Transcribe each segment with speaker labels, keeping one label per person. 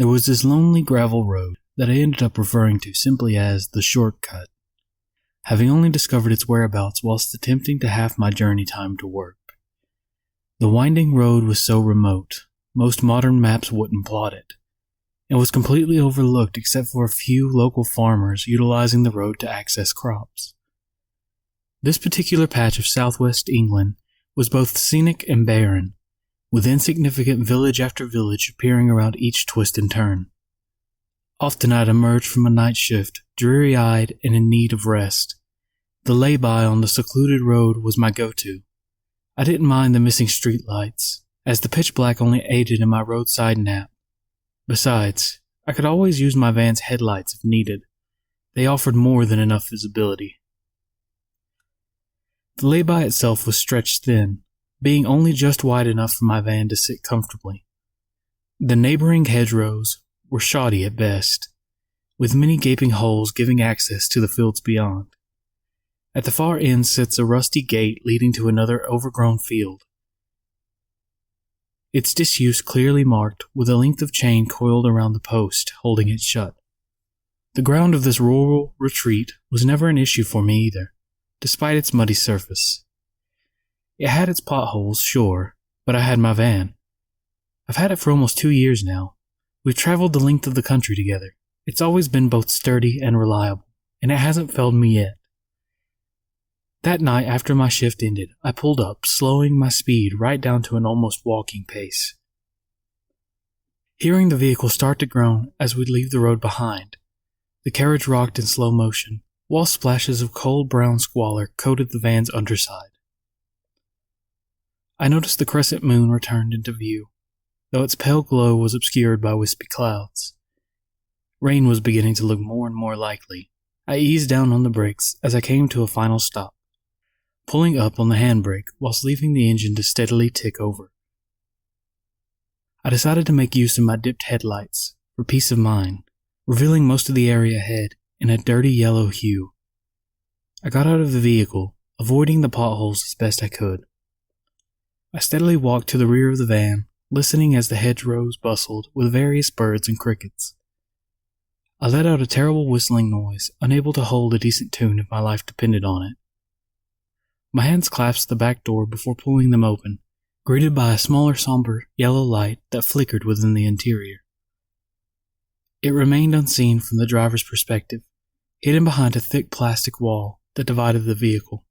Speaker 1: There was this lonely gravel road that I ended up referring to simply as the shortcut, having only discovered its whereabouts whilst attempting to halve my journey time to work. The winding road was so remote, most modern maps wouldn't plot it, and was completely overlooked except for a few local farmers utilizing the road to access crops. This particular patch of southwest England was both scenic and barren, with insignificant village after village appearing around each twist and turn. Often I'd emerge from a night shift, dreary-eyed and in need of rest. The lay-by on the secluded road was my go-to. I didn't mind the missing streetlights, as the pitch black only aided in my roadside nap. Besides, I could always use my van's headlights if needed. They offered more than enough visibility. The lay-by itself was stretched thin, being only just wide enough for my van to sit comfortably. The neighboring hedgerows were shoddy at best, with many gaping holes giving access to the fields beyond. At the far end sits a rusty gate leading to another overgrown field, its disuse clearly marked with a length of chain coiled around the post holding it shut. The ground of this rural retreat was never an issue for me either, despite its muddy surface. It had its potholes, sure, but I had my van. I've had it for almost 2 years now. We've traveled the length of the country together. It's always been both sturdy and reliable, and it hasn't failed me yet. That night after my shift ended, I pulled up, slowing my speed right down to an almost walking pace. Hearing the vehicle start to groan as we'd leave the road behind, the carriage rocked in slow motion, while splashes of cold brown squalor coated the van's underside. I noticed the crescent moon returned into view, though its pale glow was obscured by wispy clouds. Rain was beginning to look more and more likely. I eased down on the brakes as I came to a final stop, pulling up on the handbrake whilst leaving the engine to steadily tick over. I decided to make use of my dipped headlights for peace of mind, revealing most of the area ahead in a dirty yellow hue. I got out of the vehicle, avoiding the potholes as best I could. I steadily walked to the rear of the van, listening as the hedgerows bustled with various birds and crickets. I let out a terrible whistling noise, unable to hold a decent tune if my life depended on it. My hands clasped the back door before pulling them open, greeted by a smaller somber yellow light that flickered within the interior. It remained unseen from the driver's perspective, hidden behind a thick plastic wall that divided the vehicle.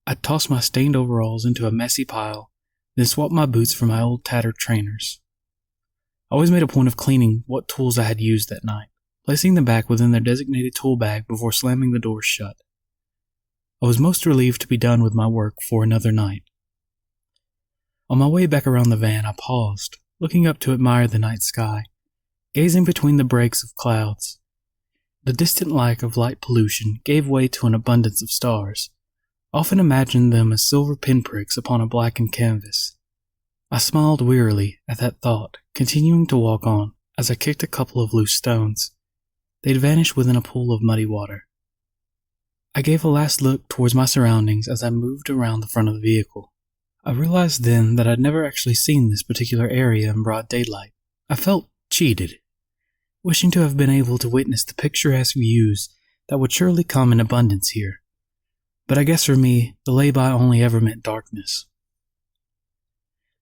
Speaker 1: I tossed my stained overalls into a messy pile, then swapped my boots for my old tattered trainers. I always made a point of cleaning what tools I had used that night, placing them back within their designated tool bag before slamming the doors shut. I was most relieved to be done with my work for another night. On my way back around the van, I paused, looking up to admire the night sky, gazing between the breaks of clouds. The distant lack of light pollution gave way to an abundance of stars. I often imagined them as silver pinpricks upon a blackened canvas. I smiled wearily at that thought, continuing to walk on as I kicked a couple of loose stones. They'd vanished within a pool of muddy water. I gave a last look towards my surroundings as I moved around the front of the vehicle. I realized then that I'd never actually seen this particular area in broad daylight. I felt cheated, wishing to have been able to witness the picturesque views that would surely come in abundance here. But I guess for me, the lay-by only ever meant darkness.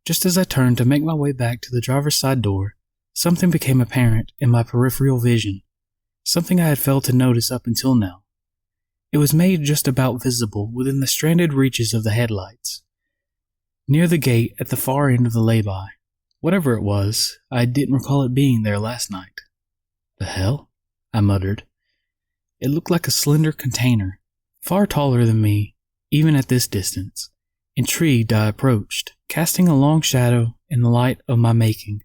Speaker 1: Just as I turned to make my way back to the driver's side door, something became apparent in my peripheral vision, something I had failed to notice up until now. It was made just about visible within the stranded reaches of the headlights. Near the gate at the far end of the lay-by. Whatever it was, I didn't recall it being there last night. "The hell?" I muttered. It looked like a slender container, far taller than me, even at this distance. Intrigued, I approached, casting a long shadow in the light of my making,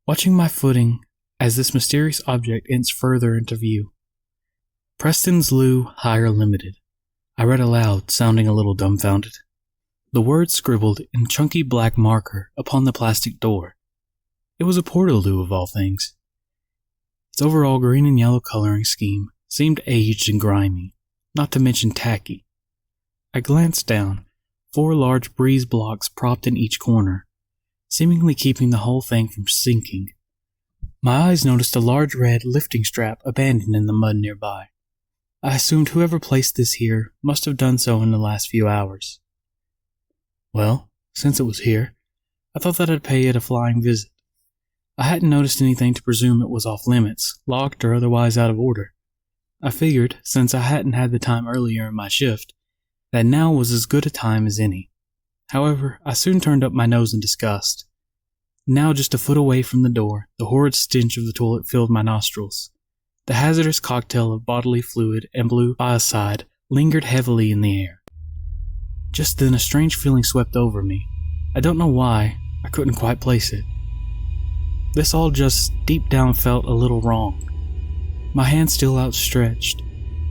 Speaker 1: watching my footing as this mysterious object inched further into view. Preston's Loo Hire Limited. I read aloud, sounding a little dumbfounded. The words scribbled in chunky black marker upon the plastic door. It was a portaloo of all things. Its overall green and yellow coloring scheme seemed aged and grimy, not to mention tacky. I glanced down, 4 large breeze blocks propped in each corner, seemingly keeping the whole thing from sinking. My eyes noticed a large red lifting strap abandoned in the mud nearby. I assumed whoever placed this here must have done so in the last few hours. Well, since it was here, I thought that I'd pay it a flying visit. I hadn't noticed anything to presume it was off limits, locked, or otherwise out of order. I figured, since I hadn't had the time earlier in my shift, that now was as good a time as any. However, I soon turned up my nose in disgust. Now just a foot away from the door, the horrid stench of the toilet filled my nostrils. The hazardous cocktail of bodily fluid and blue biocide lingered heavily in the air. Just then a strange feeling swept over me. I don't know why, I couldn't quite place it. This all just deep down felt a little wrong. My hand still outstretched,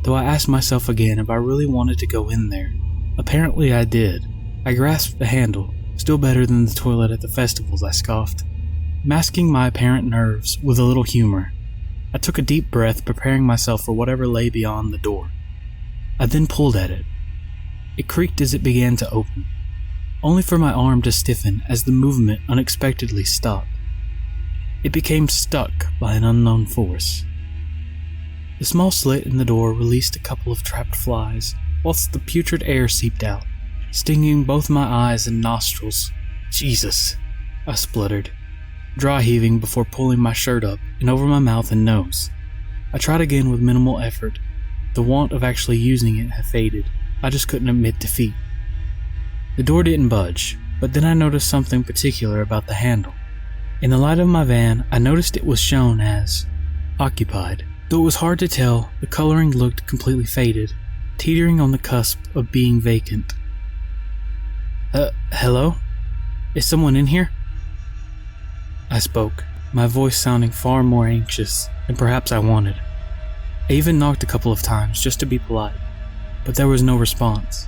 Speaker 1: though I asked myself again if I really wanted to go in there. Apparently I did. I grasped the handle, still better than the toilet at the festivals, I scoffed, masking my apparent nerves with a little humor. I took a deep breath, preparing myself for whatever lay beyond the door. I then pulled at it. It creaked as it began to open, only for my arm to stiffen as the movement unexpectedly stopped. It became stuck by an unknown force. The small slit in the door released a couple of trapped flies, whilst the putrid air seeped out, stinging both my eyes and nostrils. Jesus, I spluttered, dry heaving before pulling my shirt up and over my mouth and nose. I tried again with minimal effort. The want of actually using it had faded. I just couldn't admit defeat. The door didn't budge, but then I noticed something particular about the handle. In the light of my van, I noticed it was shown as occupied. Though it was hard to tell, the coloring looked completely faded, teetering on the cusp of being vacant. Hello? Is someone in here? I spoke, my voice sounding far more anxious than perhaps I wanted. I even knocked a couple of times just to be polite, but there was no response.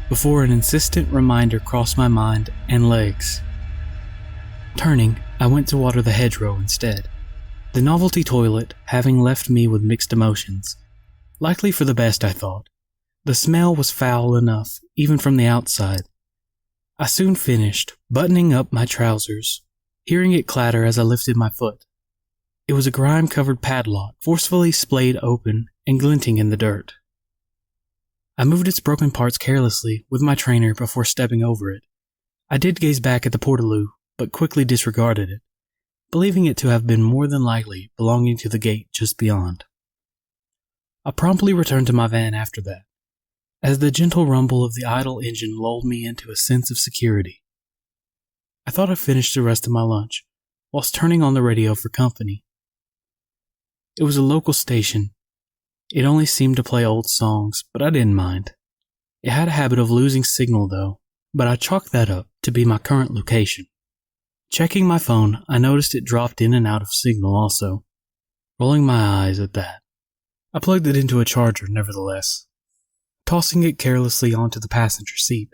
Speaker 1: Before an insistent reminder crossed my mind and legs. Turning, I went to water the hedgerow instead. The novelty toilet having left me with mixed emotions. Likely for the best, I thought. The smell was foul enough, even from the outside. I soon finished, buttoning up my trousers, hearing it clatter as I lifted my foot. It was a grime-covered padlock, forcefully splayed open and glinting in the dirt. I moved its broken parts carelessly with my trainer before stepping over it. I did gaze back at the portaloo, but quickly disregarded it, believing it to have been more than likely belonging to the gate just beyond. I promptly returned to my van after that, as the gentle rumble of the idle engine lulled me into a sense of security. I thought I'd finished the rest of my lunch, whilst turning on the radio for company. It was a local station. It only seemed to play old songs, but I didn't mind. It had a habit of losing signal though, but I chalked that up to be my current location. Checking my phone, I noticed it dropped in and out of signal also, rolling my eyes at that. I plugged it into a charger nevertheless, tossing it carelessly onto the passenger seat.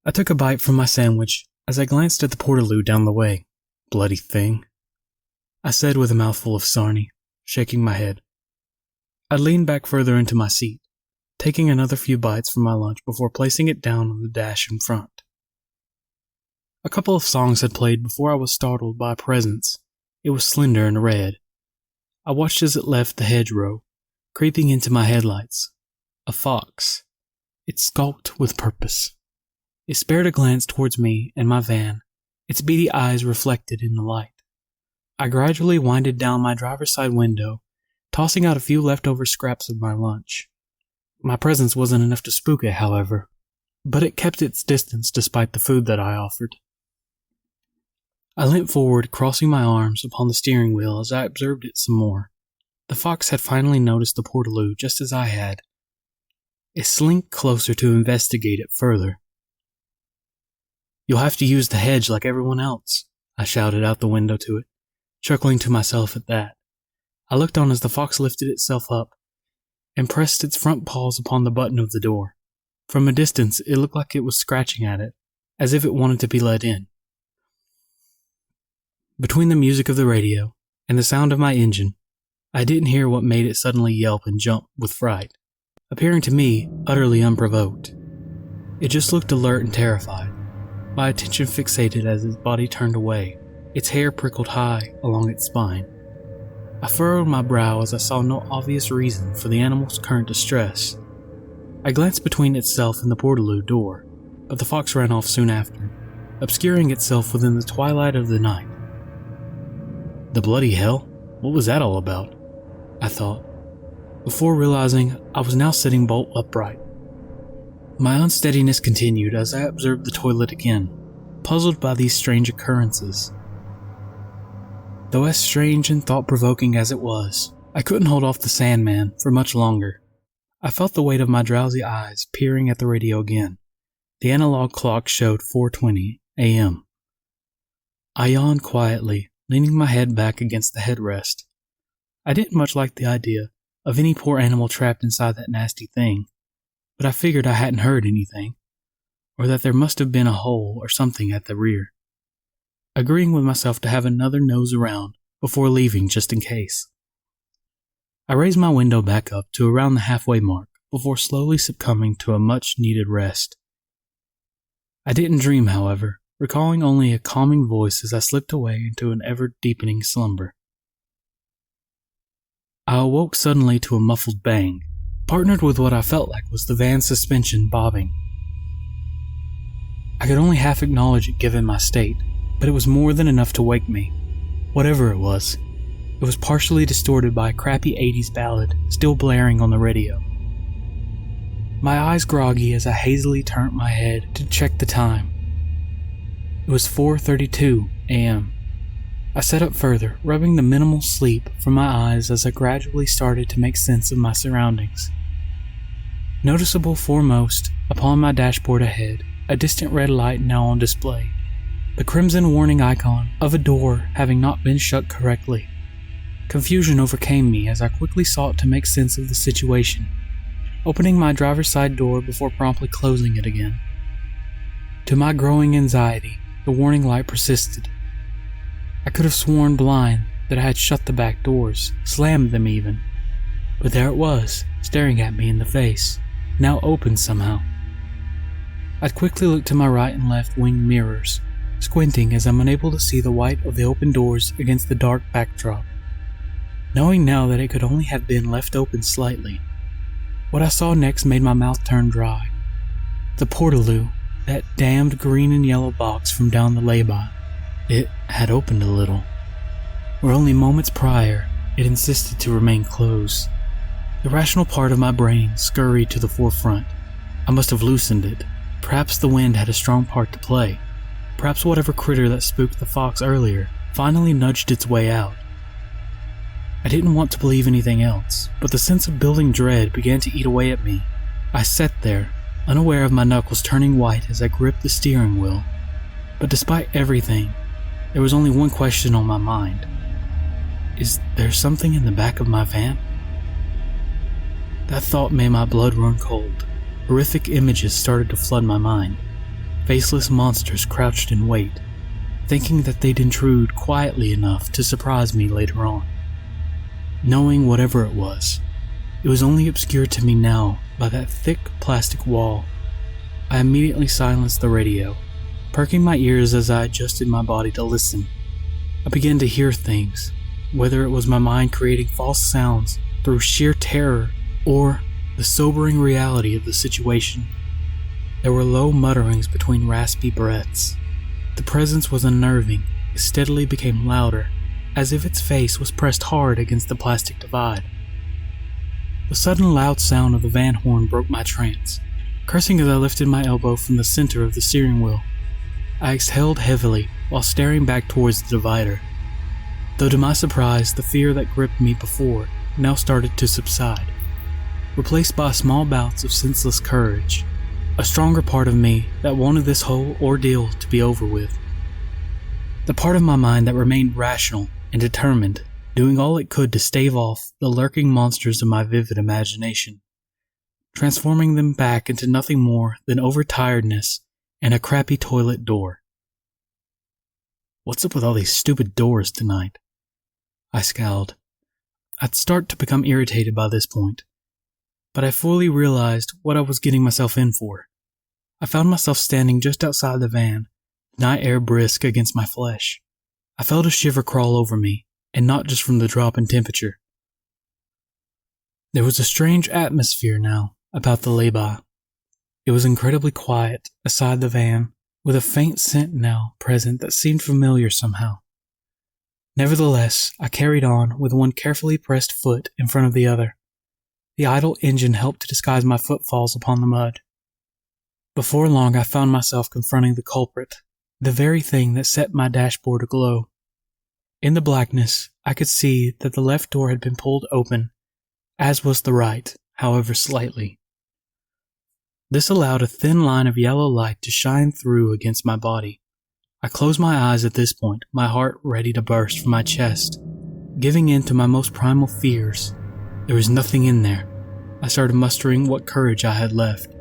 Speaker 1: I took a bite from my sandwich as I glanced at the portaloo down the way. Bloody thing, I said with a mouthful of sarnie, shaking my head. I leaned back further into my seat, taking another few bites from my lunch before placing it down on the dash in front. A couple of songs had played before I was startled by a presence. It was slender and red. I watched as it left the hedgerow, creeping into my headlights. A fox. It skulked with purpose. It spared a glance towards me and my van, its beady eyes reflected in the light. I gradually winded down my driver's side window, tossing out a few leftover scraps of my lunch. My presence wasn't enough to spook it, however, but it kept its distance despite the food that I offered. I leant forward, crossing my arms upon the steering wheel as I observed it some more. The fox had finally noticed the portaloo just as I had. It slinked closer to investigate it further. "You'll have to use the hedge like everyone else," I shouted out the window to it, chuckling to myself at that. I looked on as the fox lifted itself up and pressed its front paws upon the button of the door. From a distance, it looked like it was scratching at it, as if it wanted to be let in. Between the music of the radio and the sound of my engine, I didn't hear what made it suddenly yelp and jump with fright, appearing to me utterly unprovoked. It just looked alert and terrified, my attention fixated as its body turned away, Its hair prickled high along its spine. I furrowed my brow as I saw no obvious reason for the animal's current distress. I glanced between itself and the portaloo door, but the fox ran off soon after, obscuring itself within the twilight of the night. The bloody hell? What was that all about? I thought, before realizing I was now sitting bolt upright. My unsteadiness continued as I observed the toilet again, puzzled by these strange occurrences. Though as strange and thought-provoking as it was, I couldn't hold off the Sandman for much longer. I felt the weight of my drowsy eyes peering at the radio again. The analog clock showed 4:20 a.m. I yawned quietly, leaning my head back against the headrest. I didn't much like the idea of any poor animal trapped inside that nasty thing, but I figured I hadn't heard anything, or that there must have been a hole or something at the rear, agreeing with myself to have another nose around before leaving just in case. I raised my window back up to around the halfway mark before slowly succumbing to a much-needed rest. I didn't dream, however, recalling only a calming voice as I slipped away into an ever-deepening slumber. I awoke suddenly to a muffled bang, partnered with what I felt like was the van's suspension bobbing. I could only half acknowledge it given my state, but it was more than enough to wake me. Whatever it was partially distorted by a crappy 80s ballad still blaring on the radio. My eyes groggy as I hazily turned my head to check the time. It was 4:32 a.m. I sat up further, rubbing the minimal sleep from my eyes as I gradually started to make sense of my surroundings. Noticeable foremost, upon my dashboard ahead, a distant red light now on display, the crimson warning icon of a door having not been shut correctly. Confusion overcame me as I quickly sought to make sense of the situation, opening my driver's side door before promptly closing it again. To my growing anxiety, the warning light persisted. I could have sworn blind that I had shut the back doors, slammed them even, but there it was, staring at me in the face, now open somehow. I'd quickly looked to my right and left wing mirrors, squinting as I'm unable to see the white of the open doors against the dark backdrop. Knowing now that it could only have been left open slightly, what I saw next made my mouth turn dry. The portaloo, that damned green and yellow box from down the lay-by, it had opened a little, where only moments prior it insisted to remain closed. The rational part of my brain scurried to the forefront. I must have loosened it. Perhaps the wind had a strong part to play. Perhaps whatever critter that spooked the fox earlier finally nudged its way out. I didn't want to believe anything else, but the sense of building dread began to eat away at me. I sat there, unaware of my knuckles turning white as I gripped the steering wheel. But despite everything, there was only one question on my mind. Is there something in the back of my van? That thought made my blood run cold. Horrific images started to flood my mind. Faceless monsters crouched in wait, thinking that they'd intrude quietly enough to surprise me later on. Knowing whatever it was only obscured to me now by that thick plastic wall. I immediately silenced the radio, perking my ears as I adjusted my body to listen. I began to hear things, whether it was my mind creating false sounds through sheer terror or the sobering reality of the situation. There were low mutterings between raspy breaths. The presence was unnerving. It steadily became louder, as if its face was pressed hard against the plastic divide. The sudden loud sound of the van horn broke my trance. Cursing as I lifted my elbow from the center of the steering wheel, I exhaled heavily while staring back towards the divider. Though to my surprise, the fear that gripped me before now started to subside, replaced by small bouts of senseless courage, a stronger part of me that wanted this whole ordeal to be over with. The part of my mind that remained rational and determined, doing all it could to stave off the lurking monsters of my vivid imagination, transforming them back into nothing more than overtiredness and a crappy toilet door. What's up with all these stupid doors tonight? I scowled. I'd start to become irritated by this point, but I fully realized what I was getting myself in for. I found myself standing just outside the van, night air brisk against my flesh. I felt a shiver crawl over me, and not just from the drop in temperature. There was a strange atmosphere now about the lay-by. It was incredibly quiet aside the van, with a faint scent now present that seemed familiar somehow. Nevertheless, I carried on with one carefully pressed foot in front of the other. The idle engine helped to disguise my footfalls upon the mud. Before long, I found myself confronting the culprit, the very thing that set my dashboard aglow. In the blackness, I could see that the left door had been pulled open, as was the right, however slightly. This allowed a thin line of yellow light to shine through against my body. I closed my eyes at this point, my heart ready to burst from my chest. Giving in to my most primal fears, there was nothing in there. I started mustering what courage I had left.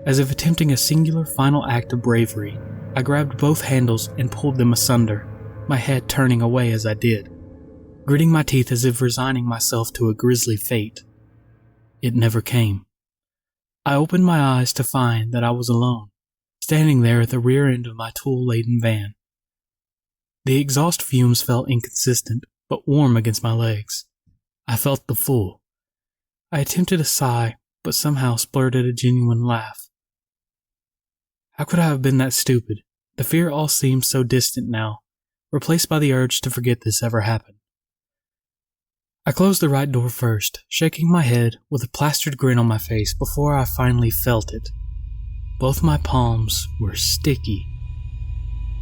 Speaker 1: As if attempting a singular final act of bravery, I grabbed both handles and pulled them asunder, my head turning away as I did, gritting my teeth as if resigning myself to a grisly fate. It never came. I opened my eyes to find that I was alone, standing there at the rear end of my tool-laden van. The exhaust fumes felt inconsistent, but warm against my legs. I felt the full. I attempted a sigh, but somehow splurted a genuine laugh. How could I have been that stupid? The fear all seemed so distant now, replaced by the urge to forget this ever happened. I closed the right door first, shaking my head with a plastered grin on my face before I finally felt it. Both my palms were sticky.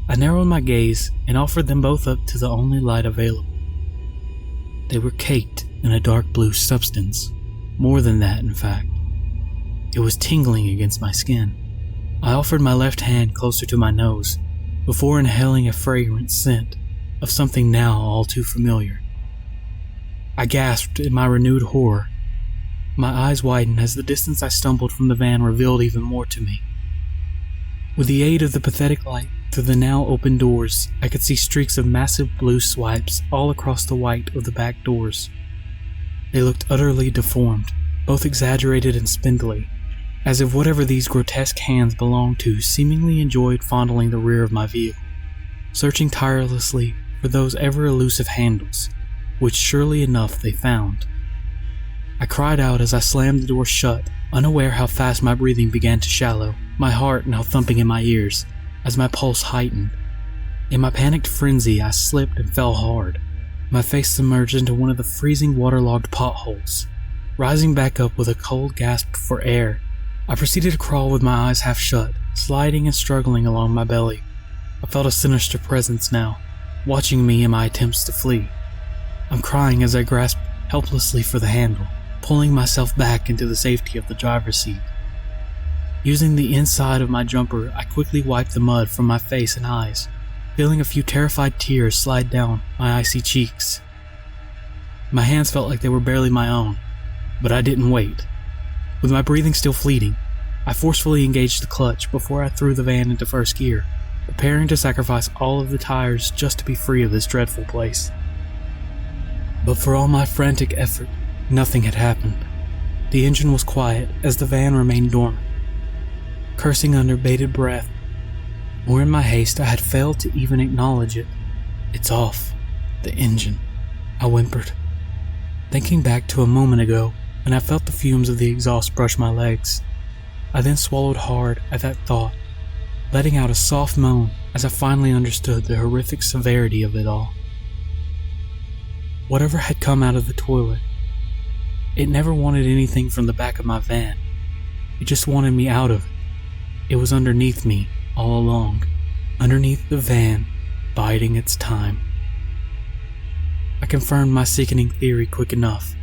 Speaker 1: I narrowed my gaze and offered them both up to the only light available. They were caked in a dark blue substance. More than that, in fact. It was tingling against my skin. I offered my left hand closer to my nose before inhaling a fragrant scent of something now all too familiar. I gasped in my renewed horror. My eyes widened as the distance I stumbled from the van revealed even more to me. With the aid of the pathetic light through the now open doors, I could see streaks of massive blue swipes all across the white of the back doors. They looked utterly deformed, both exaggerated and spindly, as if whatever these grotesque hands belonged to seemingly enjoyed fondling the rear of my vehicle, searching tirelessly for those ever-elusive handles, which surely enough they found. I cried out as I slammed the door shut, unaware how fast my breathing began to shallow, my heart now thumping in my ears as my pulse heightened. In my panicked frenzy, I slipped and fell hard, my face submerged into one of the freezing waterlogged potholes. Rising back up with a cold gasp for air, I proceeded to crawl with my eyes half shut, sliding and struggling along my belly. I felt a sinister presence now, watching me in my attempts to flee. I'm crying as I grasp helplessly for the handle, pulling myself back into the safety of the driver's seat. Using the inside of my jumper, I quickly wiped the mud from my face and eyes, feeling a few terrified tears slide down my icy cheeks. My hands felt like they were barely my own, but I didn't wait. With my breathing still fleeting, I forcefully engaged the clutch before I threw the van into first gear, preparing to sacrifice all of the tires just to be free of this dreadful place. But for all my frantic effort, nothing had happened. The engine was quiet as the van remained dormant. Cursing under bated breath, or in my haste I had failed to even acknowledge it. It's off. The engine, I whimpered, thinking back to a moment ago when I felt the fumes of the exhaust brush my legs. I then swallowed hard at that thought, letting out a soft moan as I finally understood the horrific severity of it all. Whatever had come out of the toilet, it never wanted anything from the back of my van. It just wanted me out of it. It was underneath me all along, underneath the van, biding its time. I confirmed my sickening theory quick enough.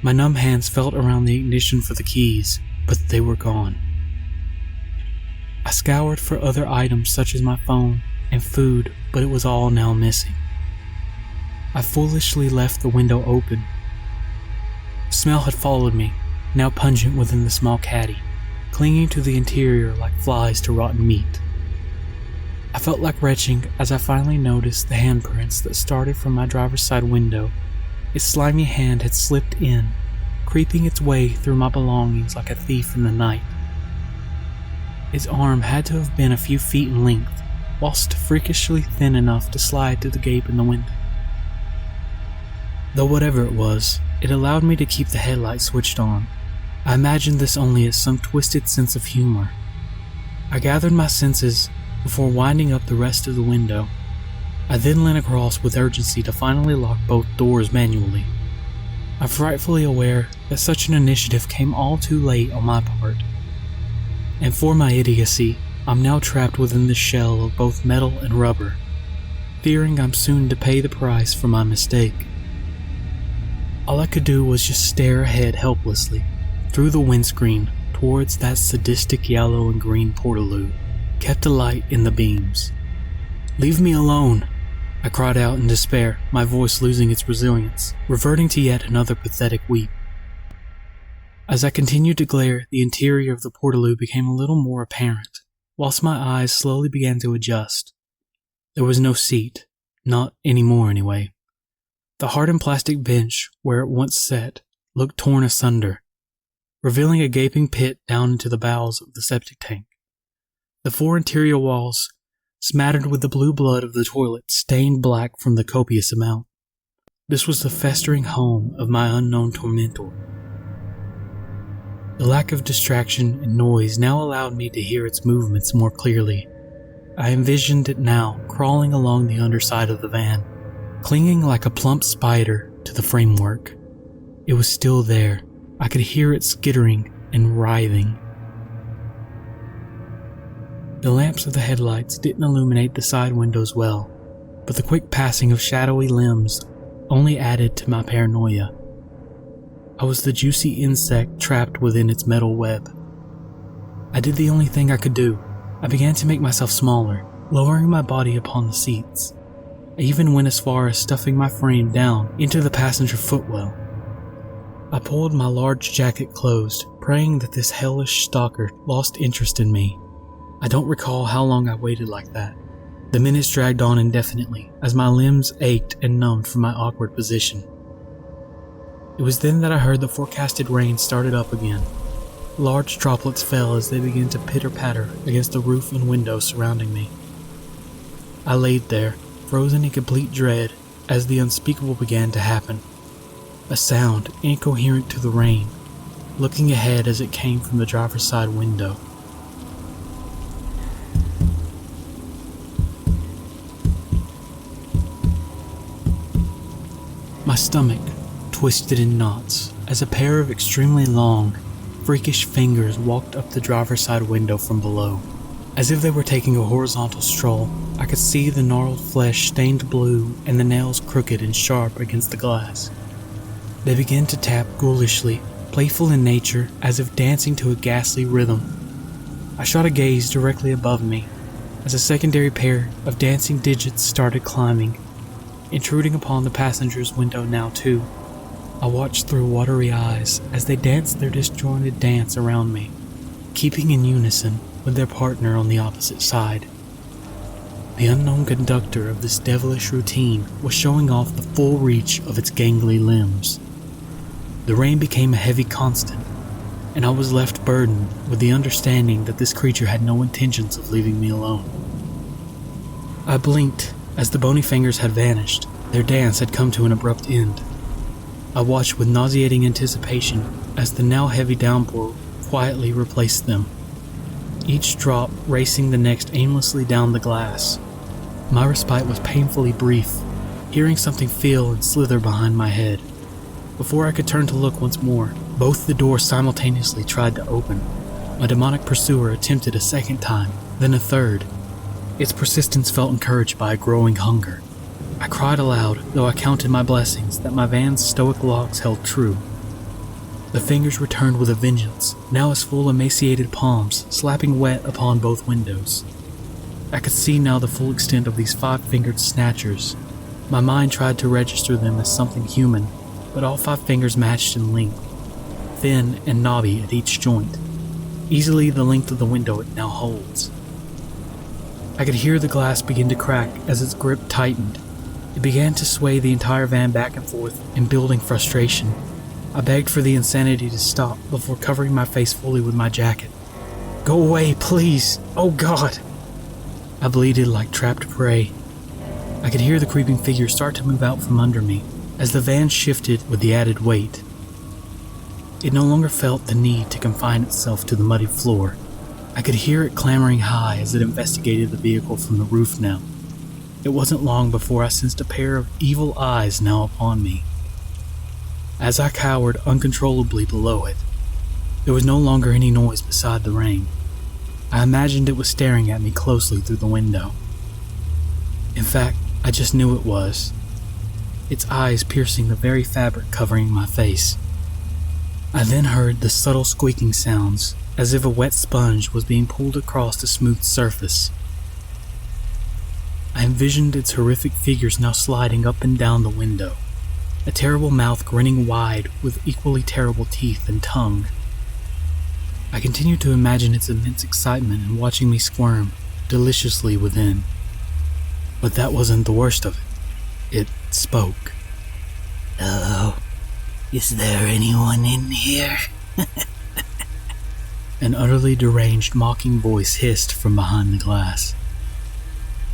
Speaker 1: My numb hands felt around the ignition for the keys, but they were gone. I scoured for other items such as my phone and food, but it was all now missing. I foolishly left the window open. The smell had followed me, now pungent within the small caddy, clinging to the interior like flies to rotten meat. I felt like retching as I finally noticed the handprints that started from my driver's side window. Its slimy hand had slipped in, creeping its way through my belongings like a thief in the night. Its arm had to have been a few feet in length, whilst freakishly thin enough to slide through the gape in the window. Though whatever it was, it allowed me to keep the headlight switched on. I imagined this only as some twisted sense of humor. I gathered my senses before winding up the rest of the window. I then leaned across with urgency to finally lock both doors manually. I'm frightfully aware that such an initiative came all too late on my part. And for my idiocy, I'm now trapped within the shell of both metal and rubber, fearing I'm soon to pay the price for my mistake. All I could do was just stare ahead helplessly, through the windscreen towards that sadistic yellow and green portaloo, kept alight in the beams. "Leave me alone!" I cried out in despair, my voice losing its resilience, reverting to yet another pathetic weep. As I continued to glare, the interior of the portaloo became a little more apparent, whilst my eyes slowly began to adjust. There was no seat, not anymore anyway. The hardened plastic bench where it once sat looked torn asunder, revealing a gaping pit down into the bowels of the septic tank. The 4 interior walls, smattered with the blue blood of the toilet, stained black from the copious amount. This was the festering home of my unknown tormentor. The lack of distraction and noise now allowed me to hear its movements more clearly. I envisioned it now crawling along the underside of the van, clinging like a plump spider to the framework. It was still there. I could hear it skittering and writhing. The lamps of the headlights didn't illuminate the side windows well, but the quick passing of shadowy limbs only added to my paranoia. I was the juicy insect trapped within its metal web. I did the only thing I could do. I began to make myself smaller, lowering my body upon the seats. I even went as far as stuffing my frame down into the passenger footwell. I pulled my large jacket closed, praying that this hellish stalker lost interest in me. I don't recall how long I waited like that. The minutes dragged on indefinitely as my limbs ached and numbed from my awkward position. It was then that I heard the forecasted rain started up again. Large droplets fell as they began to pitter-patter against the roof and windows surrounding me. I laid there, frozen in complete dread as the unspeakable began to happen. A sound incoherent to the rain, looking ahead as it came from the driver's side window. My stomach twisted in knots as a pair of extremely long, freakish fingers walked up the driver's side window from below. As if they were taking a horizontal stroll, I could see the gnarled flesh stained blue and the nails crooked and sharp against the glass. They began to tap ghoulishly, playful in nature, as if dancing to a ghastly rhythm. I shot a gaze directly above me, as a secondary pair of dancing digits started climbing, intruding upon the passenger's window now too. I watched through watery eyes as they danced their disjointed dance around me, keeping in unison with their partner on the opposite side. The unknown conductor of this devilish routine was showing off the full reach of its gangly limbs. The rain became a heavy constant, and I was left burdened with the understanding that this creature had no intentions of leaving me alone. I blinked as the bony fingers had vanished. Their dance had come to an abrupt end. I watched with nauseating anticipation as the now heavy downpour quietly replaced them, each drop racing the next aimlessly down the glass. My respite was painfully brief, hearing something feel and slither behind my head. Before I could turn to look once more, both the doors simultaneously tried to open. My demonic pursuer attempted a second time, then a third. Its persistence felt encouraged by a growing hunger. I cried aloud, though I counted my blessings that my van's stoic locks held true. The fingers returned with a vengeance, now as full emaciated palms, slapping wet upon both windows. I could see now the full extent of these 5-fingered snatchers. My mind tried to register them as something human, but all 5 fingers matched in length, thin and knobby at each joint, easily the length of the window it now holds. I could hear the glass begin to crack as its grip tightened. It began to sway the entire van back and forth in building frustration. I begged for the insanity to stop before covering my face fully with my jacket. "Go away, please! Oh God!" I bleated like trapped prey. I could hear the creeping figure start to move out from under me as the van shifted with the added weight. It no longer felt the need to confine itself to the muddy floor. I could hear it clamoring high as it investigated the vehicle from the roof now. It wasn't long before I sensed a pair of evil eyes now upon me. As I cowered uncontrollably below it, there was no longer any noise beside the rain. I imagined it was staring at me closely through the window. In fact, I just knew it was. Its eyes piercing the very fabric covering my face. I then heard the subtle squeaking sounds, as if a wet sponge was being pulled across a smooth surface. I envisioned its horrific figures now sliding up and down the window, a terrible mouth grinning wide with equally terrible teeth and tongue. I continued to imagine its immense excitement in watching me squirm deliciously within. But that wasn't the worst of it. It spoke.
Speaker 2: "Hello, is there anyone in here?"
Speaker 1: An utterly deranged, mocking voice hissed from behind the glass.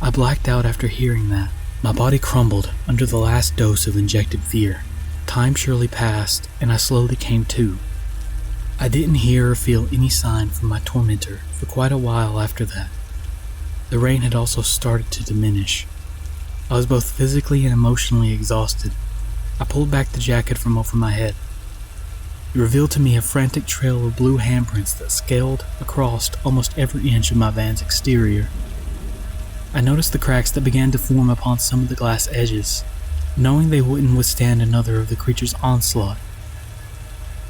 Speaker 1: I blacked out after hearing that. My body crumbled under the last dose of injected fear. Time surely passed, and I slowly came to. I didn't hear or feel any sign from my tormentor for quite a while after that. The rain had also started to diminish. I was both physically and emotionally exhausted. I pulled back the jacket from over my head. It revealed to me a frantic trail of blue handprints that scaled across almost every inch of my van's exterior. I noticed the cracks that began to form upon some of the glass edges, knowing they wouldn't withstand another of the creature's onslaught.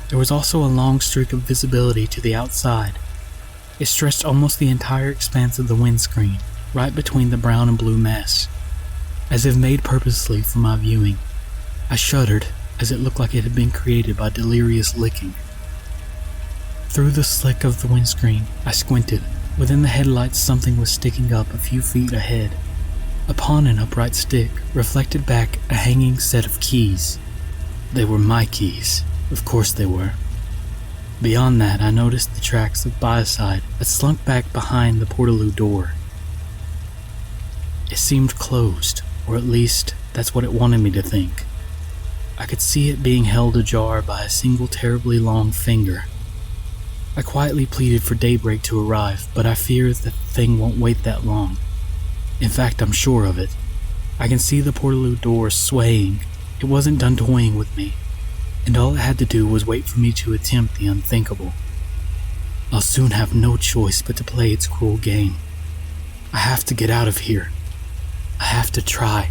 Speaker 1: There was also a long streak of visibility to the outside. It stretched almost the entire expanse of the windscreen, right between the brown and blue mess, as if made purposely for my viewing. I shuddered as it looked like it had been created by delirious licking. Through the slick of the windscreen, I squinted. Within the headlights, something was sticking up a few feet ahead. Upon an upright stick, reflected back a hanging set of keys. They were my keys. Of course they were. Beyond that, I noticed the tracks of biocide that slunk back behind the portaloo door. It seemed closed, or at least that's what it wanted me to think. I could see it being held ajar by a single terribly long finger. I quietly pleaded for daybreak to arrive, but I fear that the thing won't wait that long. In fact, I'm sure of it. I can see the portaloo door swaying. It wasn't done toying with me, and all it had to do was wait for me to attempt the unthinkable. I'll soon have no choice but to play its cruel game. I have to get out of here. I have to try.